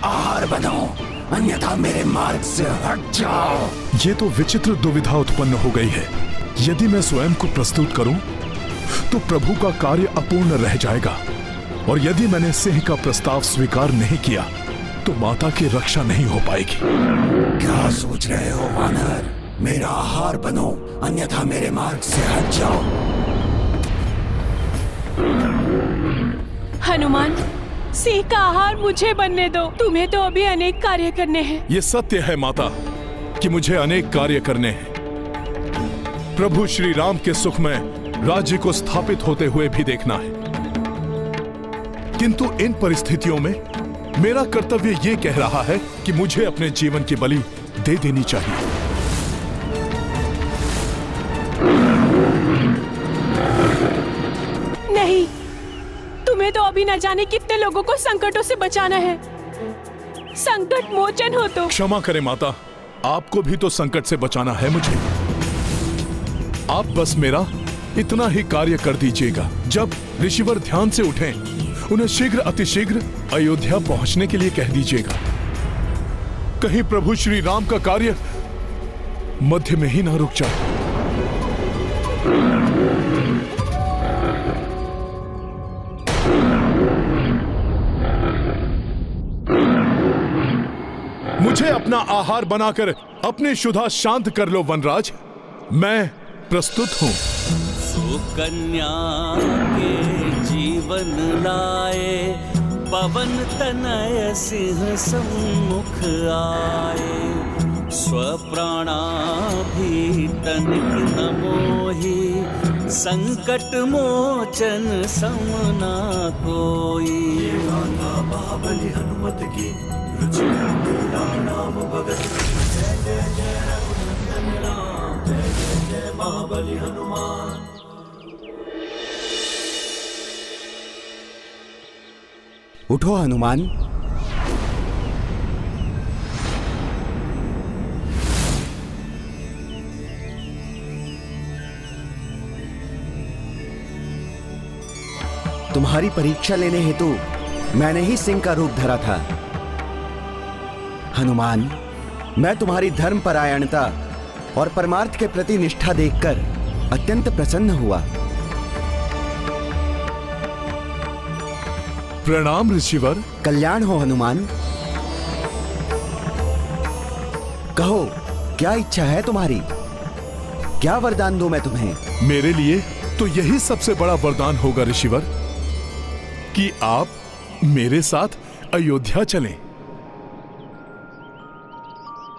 आहार बनो, अन्यथा मेरे मार्ग से हट जाओ। ये तो विचित्र दुविधा उत्पन्न हो गई है। यदि मैं स्वयं को प्रस्तुत करूं तो प्रभु का कार्य अपूर्ण रह जाएगा, और यदि मैंने सिंह का प्रस्ताव स्वीकार नहीं किया तो माता की रक्षा नहीं हो पाएगी। क्या सोच रहे हो वानर? मेरा आहार बनो, अन्यथा मेरे मार्ग से हट जाओ। हनुमान, सिंह का आहार मुझे बनने दो। तुम्हें तो अभी अनेक कार्य करने हैं। ये सत्य है माता कि मुझे अनेक कार्य करने हैं। प्रभु श्री राम के सुख में राज्य को स्थापित होते हुए भी देखना है, किंतु इन परिस्थितियों में मेरा कर्तव्य ये कह रहा है कि मुझे अपने जीवन की बलि दे देनी चाहिए। नहीं, तुम्हें तो अभी न जाने कितने लोगों को संकटों से बचाना है। संकट मोचन हो तो। क्षमा करें माता, आपको भी तो संकट से बचाना है मुझे। आप बस मेरा इतना ही कार्य कर दीजिएगा। जब ऋषिवर ध्यान से उठें, उन्हें शीघ्र अतिशीघ्र अयोध्या पहुंचने के लिए कह दीजिएगा। कहीं प्रभु श्री राम का कार्य मध्य में ही ना रुक जाए। मुझे अपना आहार बनाकर अपनी क्षुधा शांत कर लो वनराज, मैं प्रस्तुत हूं। सुकन्या के जीवन लाए, पवन तनय सिंह सम्मुख आए। स्वप्राणा भी तनिक न मोहि, संकट मोचन समना कोई। महाबली हनुमत की रुचि नाम भगत। जय जय जय रघुनंदन राम, जय जय जय महाबली हनुमान। उठो हनुमान। तुम्हारी परीक्षा लेने हेतु मैंने ही सिंह का रूप धरा था। हनुमान, मैं तुम्हारी धर्मपरायणता और परमार्थ के प्रति निष्ठा देखकर अत्यंत प्रसन्न हुआ। प्रणाम ऋषिवर। कल्याण हो हनुमान। कहो, क्या इच्छा है तुम्हारी? क्या वरदान दूं मैं तुम्हें? मेरे लिए तो यही सबसे बड़ा वरदान होगा ऋषिवर कि आप मेरे साथ अयोध्या चलें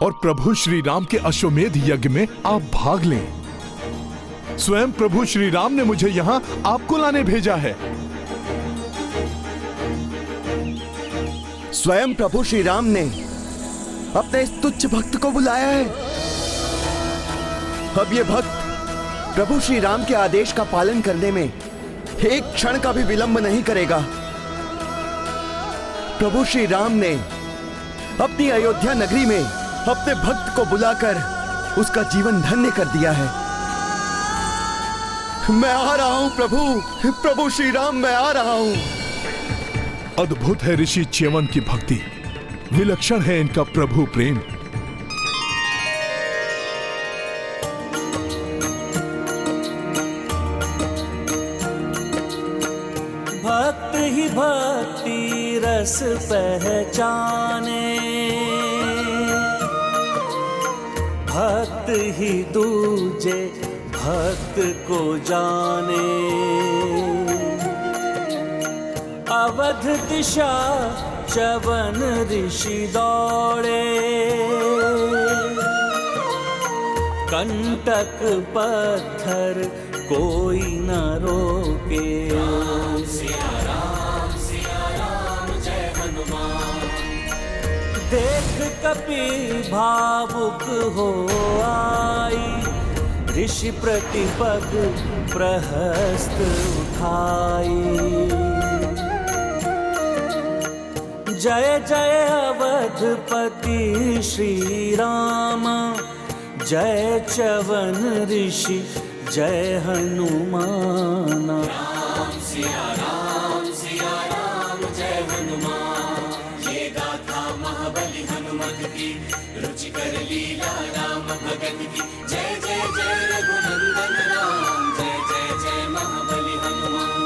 और प्रभु श्री राम के अश्वमेध यज्ञ में आप भाग लें। स्वयं प्रभु श्री राम ने मुझे यहां आपको लाने भेजा है। स्वयं प्रभु श्री राम ने अपने इस तुच्छ भक्त को बुलाया है। अब ये भक्त प्रभु श्री राम के आदेश का पालन करने में एक क्षण का भी विलंब नहीं करेगा। प्रभु श्री राम ने अपनी अयोध्या नगरी में अपने भक्त को बुलाकर उसका जीवन धन्य कर दिया है। मैं आ रहा हूं प्रभु, प्रभु श्री राम, मैं आ रहा हूं। अद्भुत है ऋषि च्यवन की भक्ति, विलक्षण है इनका प्रभु प्रेम। भक्त ही भक्ति रस पहचाने, भक्त ही दूजे भक्त को जाने। अवध दिशा च्यवन ऋषि दौड़े, कंटक पत्थर कोई न रोके। सिया राम जय हनुमान। देख कपि भावुक हो आई, ऋषि प्रतिपग प्रहस्त उठाई। जय जय अवधपति श्री राम, जय च्यवन ऋषि जय हनुमान। राम सिया राम जय हनुमान। ये गाथा कथा महाबली हनुमत की, रुचिकर लीला राम भगत की। जय जय जय रघुनंदन राम, जय जय जय महाबली हनुमान।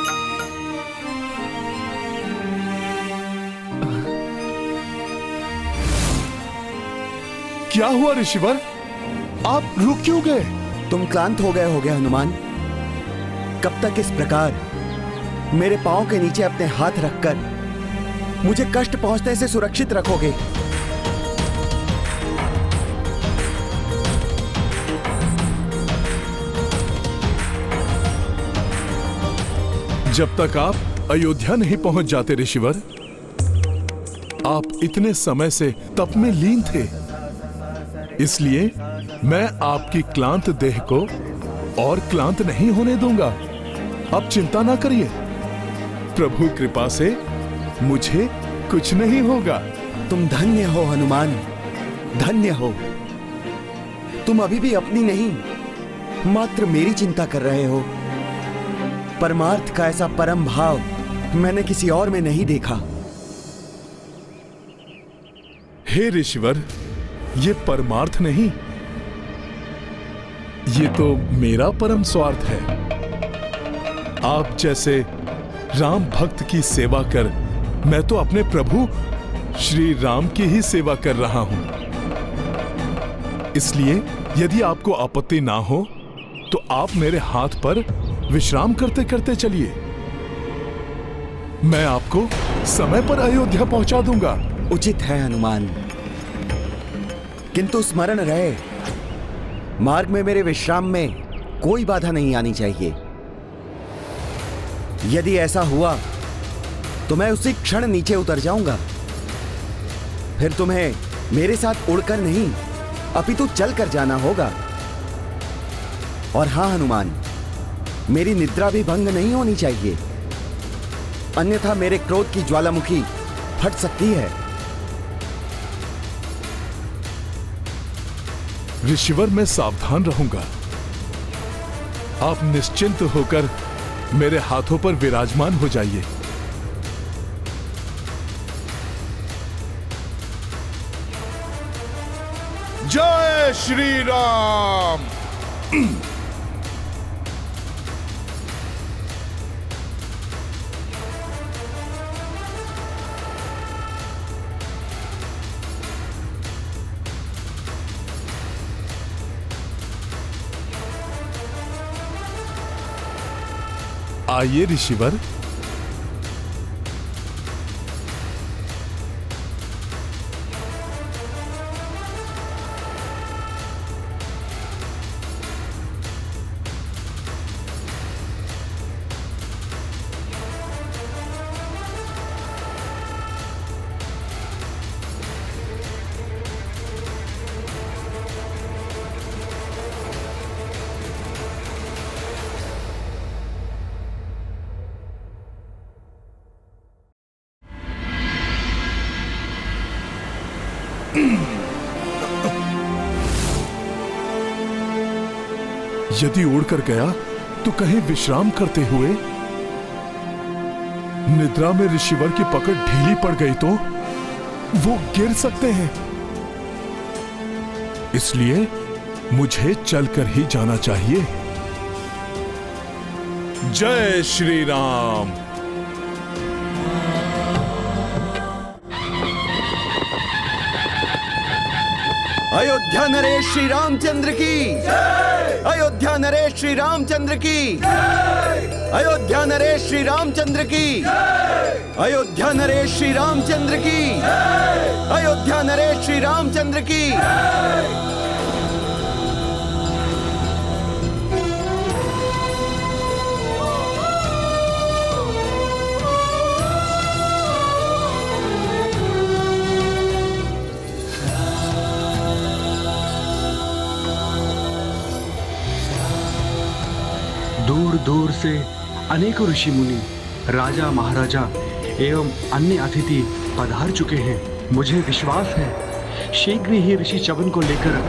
क्या हुआ ऋषिवर? आप रुक क्यों गए? तुम क्लांत हो गए हनुमान। कब तक इस प्रकार मेरे पांव के नीचे अपने हाथ रखकर मुझे कष्ट पहुंचने से सुरक्षित रखोगे? जब तक आप अयोध्या नहीं पहुंच जाते ऋषिवर, आप इतने समय से तप में लीन थे, इसलिए मैं आपकी क्लांत देह को और क्लांत नहीं होने दूंगा। अब चिंता ना करिए, प्रभु कृपा से मुझे कुछ नहीं होगा। तुम धन्य हो हनुमान, धन्य हो। तुम अभी भी अपनी नहीं, मात्र मेरी चिंता कर रहे हो। परमार्थ का ऐसा परम भाव मैंने किसी और में नहीं देखा। हे ऋषिवर, ये परमार्थ नहीं, ये तो मेरा परम स्वार्थ है। आप जैसे राम भक्त की सेवा कर मैं तो अपने प्रभु श्री राम की ही सेवा कर रहा हूं। इसलिए यदि आपको आपत्ति ना हो तो आप मेरे हाथ पर विश्राम करते करते चलिए। मैं आपको समय पर अयोध्या पहुंचा दूंगा। उचित है हनुमान, किंतु स्मरण रहे, मार्ग में मेरे विश्राम में कोई बाधा नहीं आनी चाहिए। यदि ऐसा हुआ तो मैं उसी क्षण नीचे उतर जाऊंगा। फिर तुम्हें मेरे साथ उड़कर नहीं अपितु चलकर जाना होगा। और हां हनुमान, मेरी निद्रा भी भंग नहीं होनी चाहिए, अन्यथा मेरे क्रोध की ज्वालामुखी फट सकती है। ऋषिवर, मैं सावधान रहूंगा। आप निश्चिंत होकर मेरे हाथों पर विराजमान हो जाइए। जय श्री राम। आइए ऋषिवर। यदि उड़कर गया तो कहीं विश्राम करते हुए निद्रा में ऋषिवर की पकड़ ढीली पड़ गई तो वो गिर सकते हैं। इसलिए मुझे चलकर ही जाना चाहिए। जय श्री राम। अयोध्या नरेश श्री रामचंद्र की, अयोध्या नरेश श्री रामचंद्र की, अयोध्या नरेश श्री रामचंद्र की, अयोध्या नरेश श्री रामचंद्र की, अयोध्या नरेश श्री रामचंद्र की। दूर दूर से अनेकों ऋषि मुनि, राजा महाराजा एवं अन्य अतिथि पधार चुके हैं। मुझे विश्वास है शीघ्र ही ऋषि च्यवन को लेकर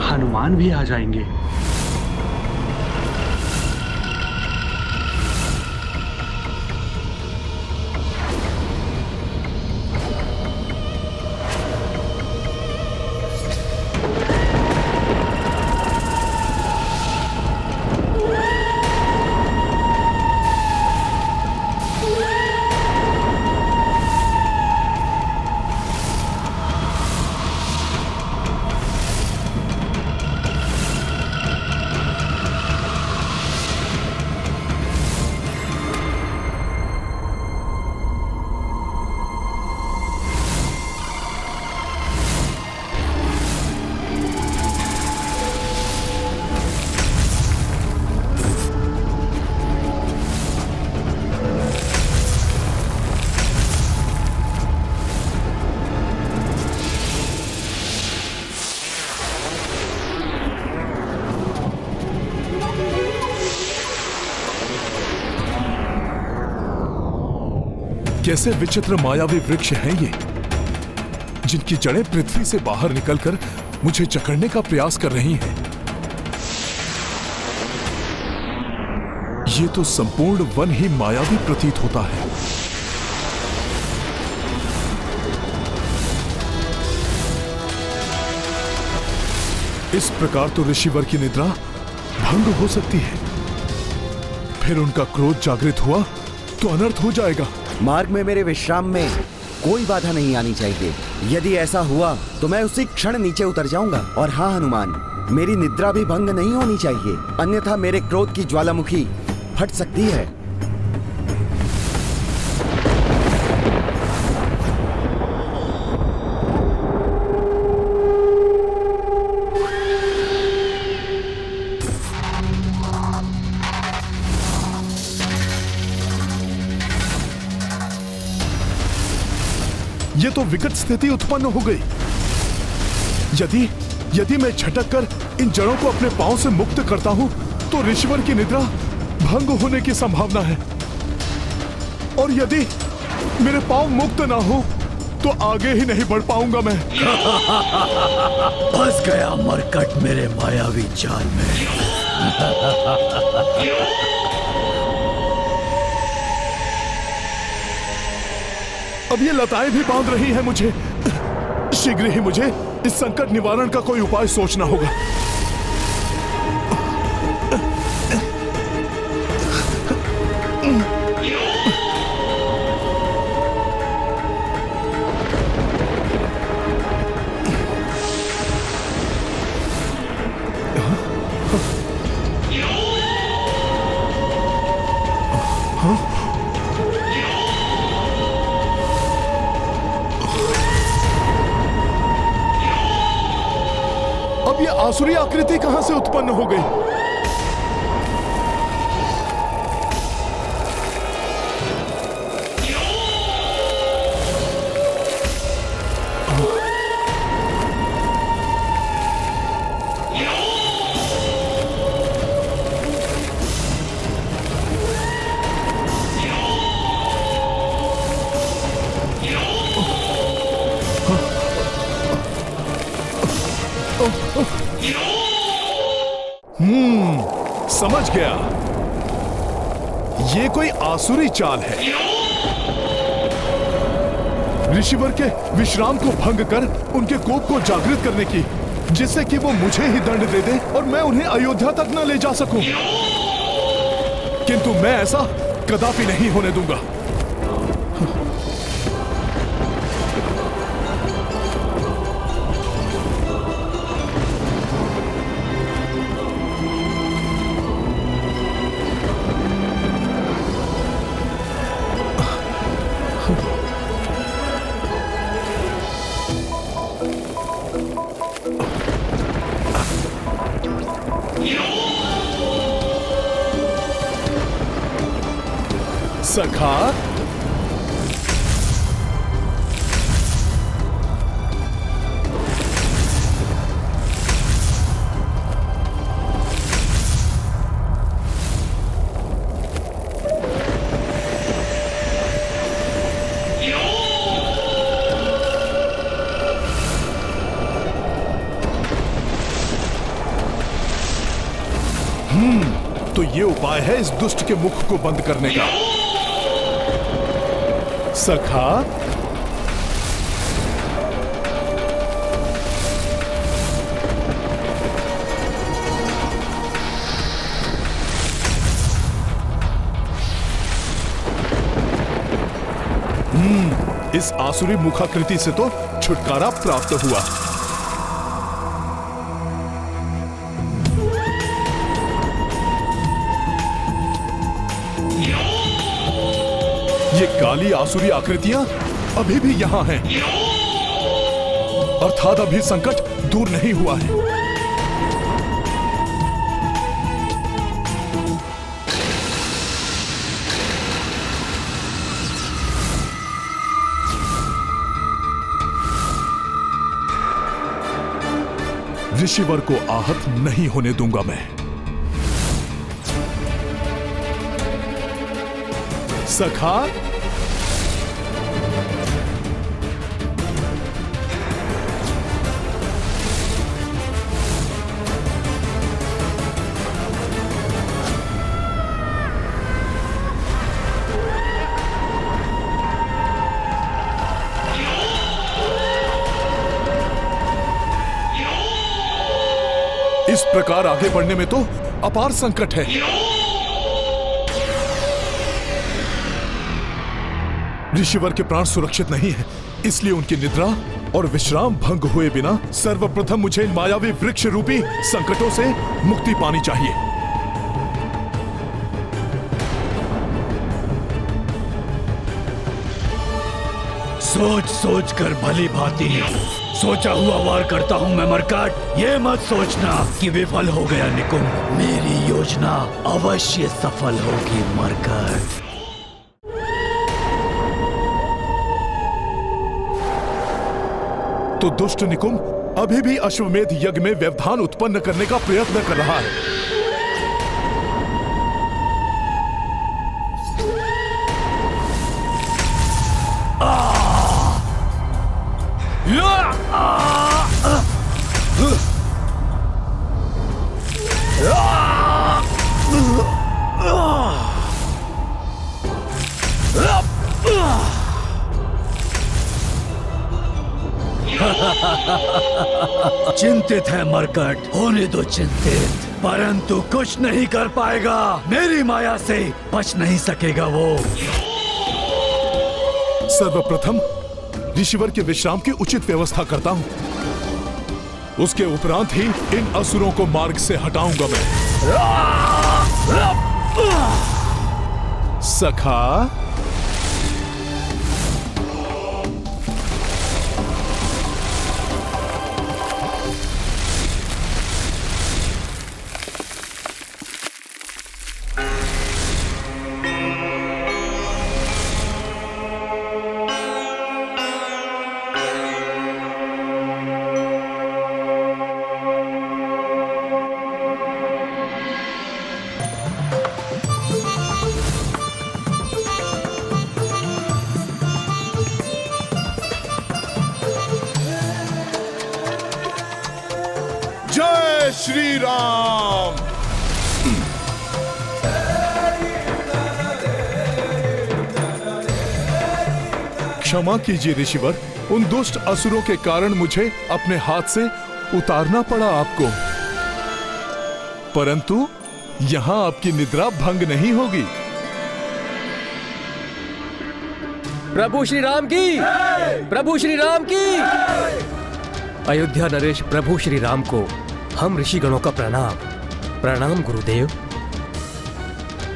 हनुमान भी आ जाएंगे। कैसे विचित्र मायावी वृक्ष हैं ये, जिनकी जड़ें पृथ्वी से बाहर निकलकर मुझे जकड़ने का प्रयास कर रही हैं। ये तो संपूर्ण वन ही मायावी प्रतीत होता है। इस प्रकार तो ऋषिवर की निद्रा भंग हो सकती है, फिर उनका क्रोध जागृत हुआ तो अनर्थ हो जाएगा। मार्ग में मेरे विश्राम में कोई बाधा नहीं आनी चाहिए। यदि ऐसा हुआ तो मैं उसी क्षण नीचे उतर जाऊंगा। और हाँ हनुमान, मेरी निद्रा भी भंग नहीं होनी चाहिए, अन्यथा मेरे क्रोध की ज्वालामुखी फट सकती है। ये तो विकट स्थिति उत्पन्न हो गई। यदि मैं झटक कर इन जड़ों को अपने पांव से मुक्त करता हूं तो ऋषिवर की निद्रा भंग होने की संभावना है, और यदि मेरे पांव मुक्त ना हो तो आगे ही नहीं बढ़ पाऊंगा मैं। फंस गया मरकट मेरे मायावी जाल में। अब ये लताएं भी बांध रही हैं मुझे। शीघ्र ही मुझे इस संकट निवारण का कोई उपाय सोचना होगा। अब ये आसुरी आकृति कहां से उत्पन्न हो गई? समझ गया, ये कोई आसुरी चाल है। ऋषिवर के विश्राम को भंग कर उनके कोप को जागृत करने की, जिससे कि वो मुझे ही दंड दे दे और मैं उन्हें अयोध्या तक न ले जा सकूं। किंतु मैं ऐसा कदापि नहीं होने दूंगा। सखा, तो ये उपाय है इस दुष्ट के मुख को बंद करने का। सखा, इस आसुरी मुखाकृति से तो छुटकारा प्राप्त हुआ। ये काली आसुरी आकृतियां अभी भी यहां हैं, अर्थात अभी संकट दूर नहीं हुआ है। ऋषिवर को आहत नहीं होने दूंगा मैं। सखा, इस प्रकार आगे बढ़ने में तो अपार संकट है। ऋषिवर के प्राण सुरक्षित नहीं है, इसलिए उनकी निद्रा और विश्राम भंग हुए बिना सर्वप्रथम मुझे इन मायावी वृक्ष रूपी संकटों से मुक्ति पानी चाहिए। सोच सोच कर भली भांति सोचा हुआ वार करता हूँ मैं मरकट। ये मत सोचना कि विफल हो गया निकुंभ, मेरी योजना अवश्य सफल होगी मरकट। तो दुष्ट निकुंभ अभी भी अश्वमेध यज्ञ में व्यवधान उत्पन्न करने का प्रयत्न कर रहा है। चिंतित है मरकट, होने दो चिंतित, परंतु कुछ नहीं कर पाएगा। मेरी माया से बच नहीं सकेगा वो। सर्वप्रथम ऋषिवर के विश्राम की उचित व्यवस्था करता हूं, उसके उपरांत ही इन असुरों को मार्ग से हटाऊंगा मैं। सखा, जय श्री राम। क्षमा कीजिए ऋषिवर, उन दुष्ट असुरों के कारण मुझे अपने हाथ से उतारना पड़ा आपको, परंतु यहां आपकी निद्रा भंग नहीं होगी। प्रभु श्री राम की, प्रभु श्री राम की। अयोध्या नरेश प्रभु श्री राम को हम ऋषिगणों का प्रणाम। प्रणाम गुरुदेव।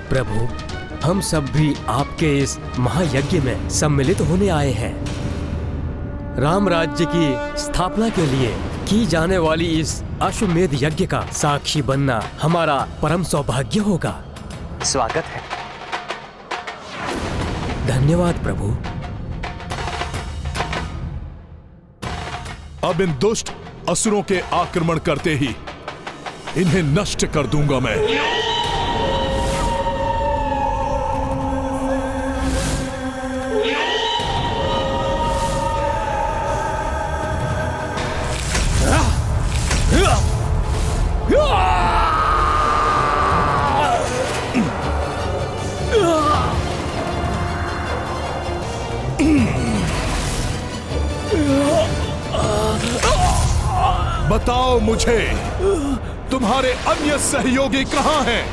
प्रभु, हम सब भी आपके इस महायज्ञ में सम्मिलित होने आए हैं। राम राज्य की स्थापना के लिए की जाने वाली इस अश्वमेध यज्ञ का साक्षी बनना हमारा परम सौभाग्य होगा। स्वागत है। धन्यवाद प्रभु। अब इन दुष्ट असुरों के आक्रमण करते ही इन्हें नष्ट कर दूंगा मैं। बताओ मुझे, तुम्हारे अन्य सहयोगी कहां हैं?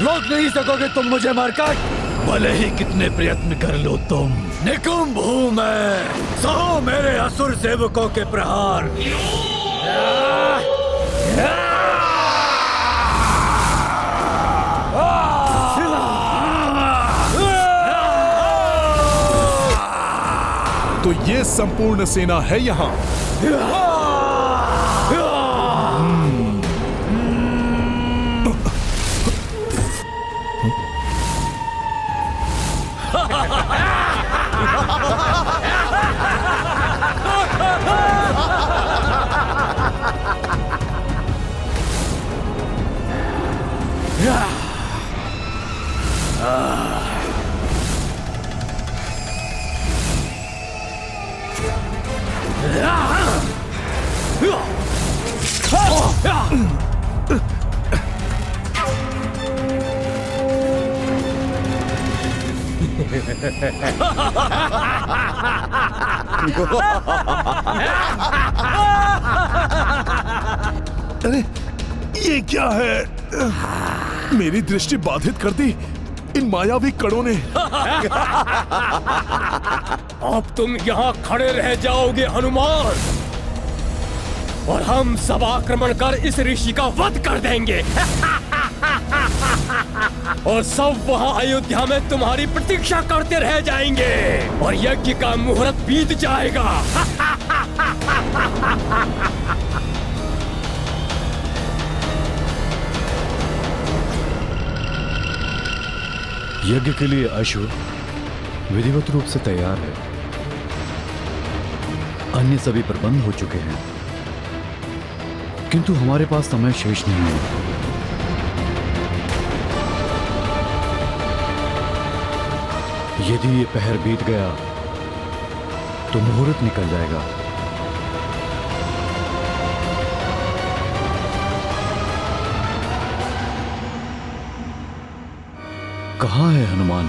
रोक नहीं सकोगे तुम मुझे मरकट, भले ही कितने प्रयत्न कर लो तुम। निकुंभ हूं मैं, सहो मेरे असुर सेवकों के प्रहार। तो ये संपूर्ण सेना है यहां। अरे ये क्या है? मेरी दृष्टि बाधित कर दी इन मायावी कड़ों ने। अब तुम यहाँ खड़े रह जाओगे हनुमान, और हम सब आक्रमण कर इस ऋषि का वध कर देंगे। और सब वहाँ अयोध्या में तुम्हारी प्रतीक्षा करते रह जाएंगे, और यज्ञ का मुहूर्त बीत जाएगा। यज्ञ के लिए अश्व विधिवत रूप से तैयार है। अन्य सभी प्रबंध हो चुके हैं, किंतु हमारे पास समय शेष नहीं है। यदि ये पहर बीत गया तो मुहूर्त निकल जाएगा। कहाँ है हनुमान?